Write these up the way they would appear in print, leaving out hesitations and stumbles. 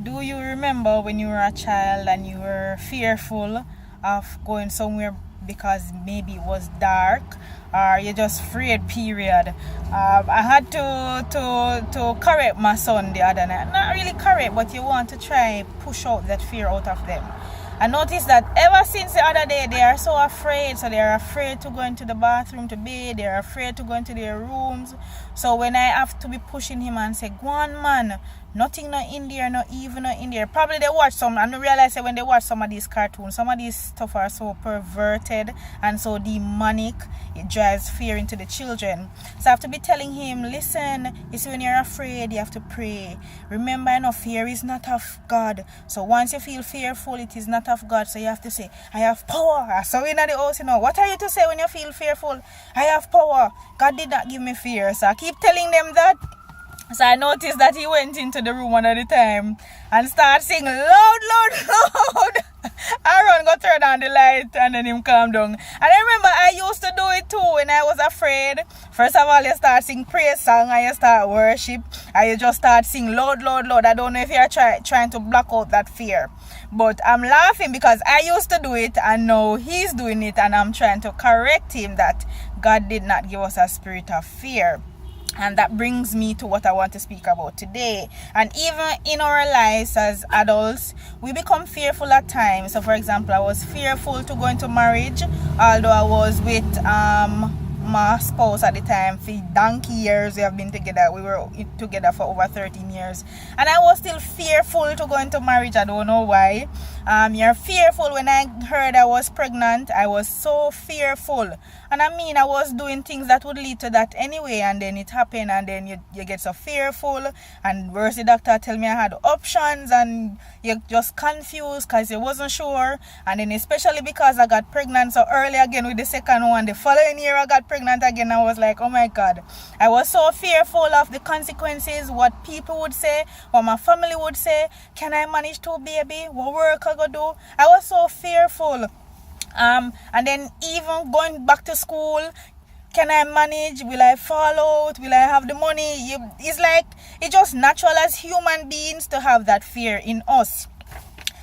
Do you remember when you were a child and you were fearful of going somewhere because maybe it was dark or you're just afraid, period? I had to correct my son the other night. Not really correct, but you want to try push out that fear out of them. I noticed that ever since the other day, they are so afraid. So they are afraid to go into the bathroom to bathe. They are afraid to go into their rooms. So when I have to be pushing him and say, go on, man, nothing not in there, not even not in there. Probably they watch some, and I realize that when they watch some of these cartoons, some of these stuff are so perverted and so demonic, it drives fear into the children. So I have to be telling him, listen, you see, when you're afraid, you have to pray. Remember, fear is not of God. So once you feel fearful, it is not of God. So you have to say, I have power. So in the house, what are you to say when you feel fearful? I have power. God did not give me fear. So I keep telling them that. So I noticed that he went into the room one at a time and started singing loud. Aaron got turned on the light and then him calmed down. And I remember I used to do it too when I was afraid. First of all, you start sing praise song and you start worship and you just start sing loud. I don't know if you're trying to block out that fear. But I'm laughing because I used to do it and now he's doing it, and I'm trying to correct him that God did not give us a spirit of fear. And that brings me to what I want to speak about today. And even in our lives as adults, we become fearful at times. So for example, I was fearful to go into marriage, although I was with my spouse at the time for donkey years. We have been together. We were together for over 13 years. And I was still fearful to go into marriage. I don't know why. You're fearful. When I heard I was pregnant, I was so fearful. And I mean, I was doing things that would lead to that anyway, and then it happened, and then you get so fearful, and worse, the doctor tell me I had options, and you're just confused because you wasn't sure. And then especially because I got pregnant so early again with the second one, the following year I got pregnant again. I was like, oh my God. I was so fearful of the consequences, what people would say, what my family would say. Can I manage to baby? What work I gonna do? I was so fearful. And then even going back to school, can I manage? Will I fall out? Will I have the money? It's like, it's just natural as human beings to have that fear in us.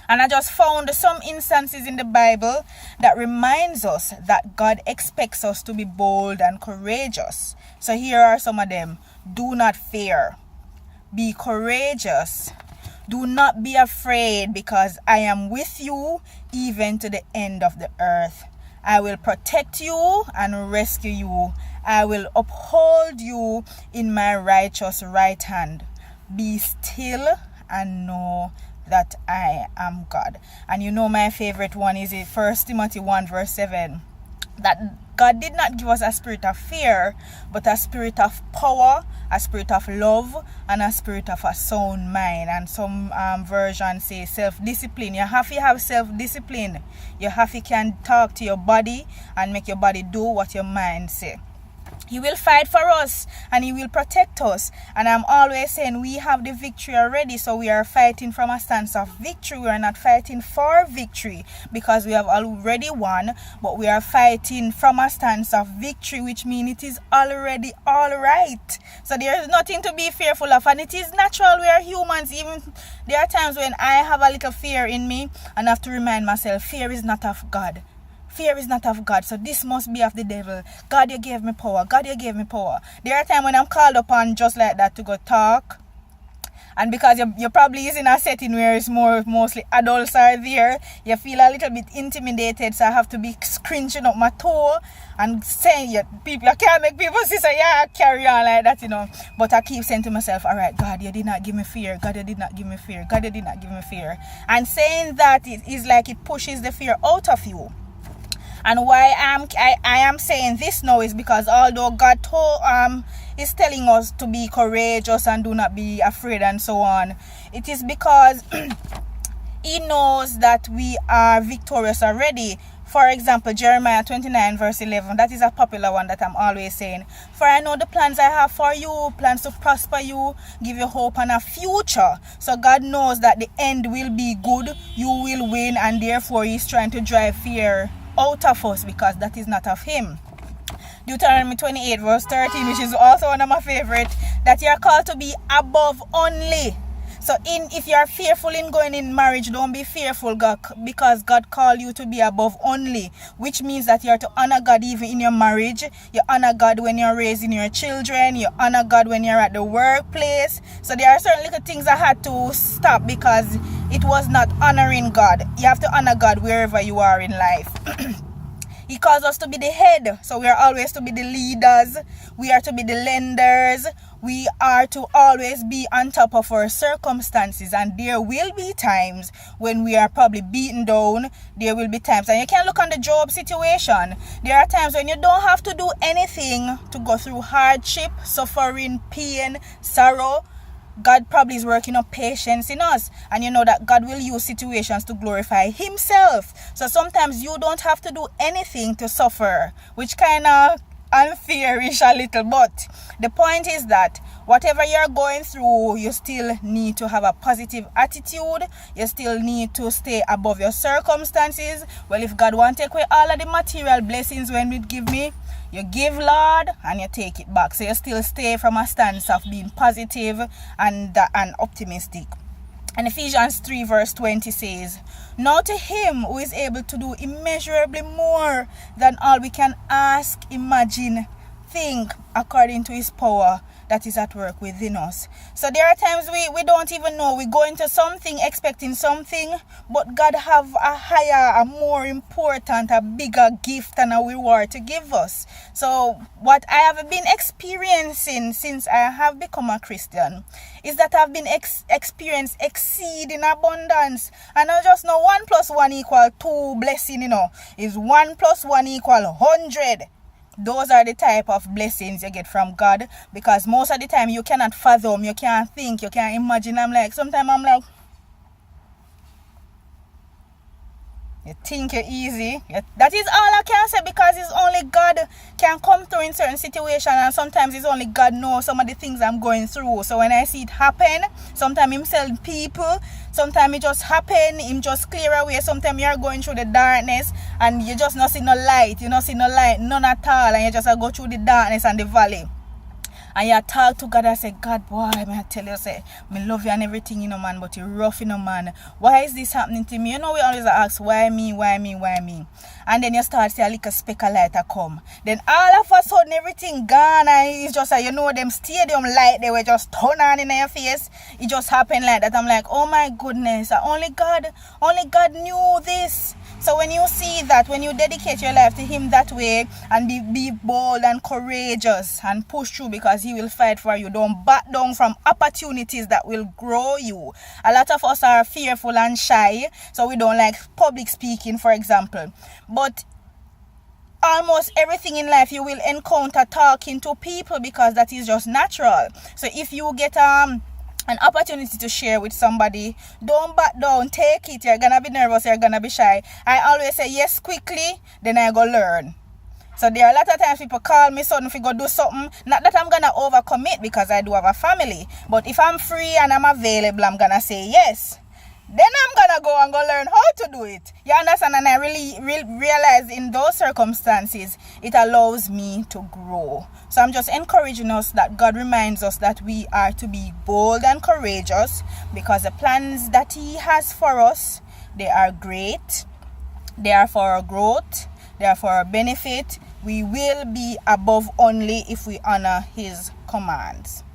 And I just found some instances in the Bible that reminds us that God expects us to be bold and courageous. So here are some of them. Do not fear. Be courageous. Do not be afraid, because I am with you even to the end of the earth. I will protect you and rescue you. I will uphold you in my righteous right hand. Be still and know that I am God. And you know my favorite one is it 1 Timothy 1 verse 7. That God did not give us a spirit of fear, but a spirit of power, a spirit of love, and a spirit of a sound mind. And some versions say self-discipline. You have to have self-discipline. You have to can talk to your body and make your body do what your mind say. He will fight for us and he will protect us. And I'm always saying we have the victory already. So we are fighting from a stance of victory. We are not fighting for victory because we have already won. But we are fighting from a stance of victory, which means it is already all right. So there is nothing to be fearful of. And it is natural. We are humans. Even there are times when I have a little fear in me and I have to remind myself, fear is not of God. Fear is not of God, so this must be of the devil. God, you gave me power. God, you gave me power. There are times when I'm called upon just like that to go talk. And because you're probably in a setting where it's mostly adults are there, you feel a little bit intimidated. So I have to be scrunching up my toe and saying, I can't make people say, yeah, carry on like that, But I keep saying to myself, all right, God, you did not give me fear. God, you did not give me fear. God, you did not give me fear. And saying that is like it pushes the fear out of you. And why I am saying this now is because although God is telling us to be courageous and do not be afraid and so on, it is because he knows that we are victorious already. For example, Jeremiah 29 verse 11, that is a popular one that I'm always saying. For I know the plans I have for you, plans to prosper you, give you hope and a future. So God knows that the end will be good, you will win, and therefore he's trying to drive fear out of us because that is not of him. Deuteronomy 28 verse 13, which is also one of my favorite, that you are called to be above only. So if you are fearful in going in marriage, don't be fearful, God, because God called you to be above only, which means that you are to honor God even in your marriage. You honor God when you're raising your children. You honor God when you're at the workplace. So there are certain little things I had to stop because it was not honoring God. You have to honor God wherever you are in life. He calls us to be the head, so we are always to be the leaders. We are to be the lenders. We are to always be on top of our circumstances, and there will be times when we are probably beaten down. There will be times, and you can look on the Job situation. There are times when you don't have to do anything to go through hardship, suffering, pain, sorrow. God probably is working up patience in us, and you know that God will use situations to glorify himself. So sometimes you don't have to do anything to suffer, which kind of unfairish a little, but the point is that whatever you're going through, you still need to have a positive attitude. You still need to stay above your circumstances. Well, if God wants to take away all of the material blessings when He give me, you give, Lord, and you take it back. So you still stay from a stance of being positive and optimistic. And Ephesians 3 verse 20 says, "Now to him who is able to do immeasurably more than all we can ask, imagine, think, according to his power that is at work within us." So there are times we don't even know. We go into something expecting something, but God have a higher, a more important, a bigger gift and a reward to give us. So what I have been experiencing since I have become a Christian is that I've been experienced exceeding abundance. And I just know 1 + 1 = 2 blessing, is 1 + 1 = 100. Those are the type of blessings you get from God, because most of the time you cannot fathom, you can't think, you can't imagine. Sometimes I'm like, you think you're easy. That is all I can say, because it's only God can come through in certain situations, and sometimes it's only God knows some of the things I'm going through. So when I see it happen, sometimes Him send people, sometimes it just happen, Him just clear away. Sometimes you're going through the darkness and you just not see no light, none at all, and you just go through the darkness and the valley. And you talk to God and say, "God, boy, I tell you, say, me love you and everything, man, but you're rough, man. Why is this happening to me?" We always ask, why me, why me, why me? And then you start to see a little speck of light come. Then all of a sudden, everything gone, and it's just like, them stadium light, they were just turn on in your face. It just happened like that. I'm like, oh my goodness, only God knew this. So when you see that, when you dedicate your life to Him that way, and be bold and courageous and push through, because He will fight for you. Don't back down from opportunities that will grow you. A lot of us are fearful and shy, so we don't like public speaking, for example. But almost everything in life you will encounter talking to people, because that is just natural. So if you get an opportunity to share with somebody, don't back down, take it. You're gonna be nervous, you're gonna be shy. I always say yes quickly, then I go learn. So there are a lot of times people call me sudden if you go do something. Not that I'm gonna overcommit, because I do have a family, but if I'm free and I'm available, I'm gonna say yes. Then I'm gonna go and learn how to do it. You understand? And I really realize in those circumstances, it allows me to grow. So I'm just encouraging us that God reminds us that we are to be bold and courageous, because the plans that He has for us, they are great. They are for our growth. They are for our benefit. We will be above only if we honor His commands.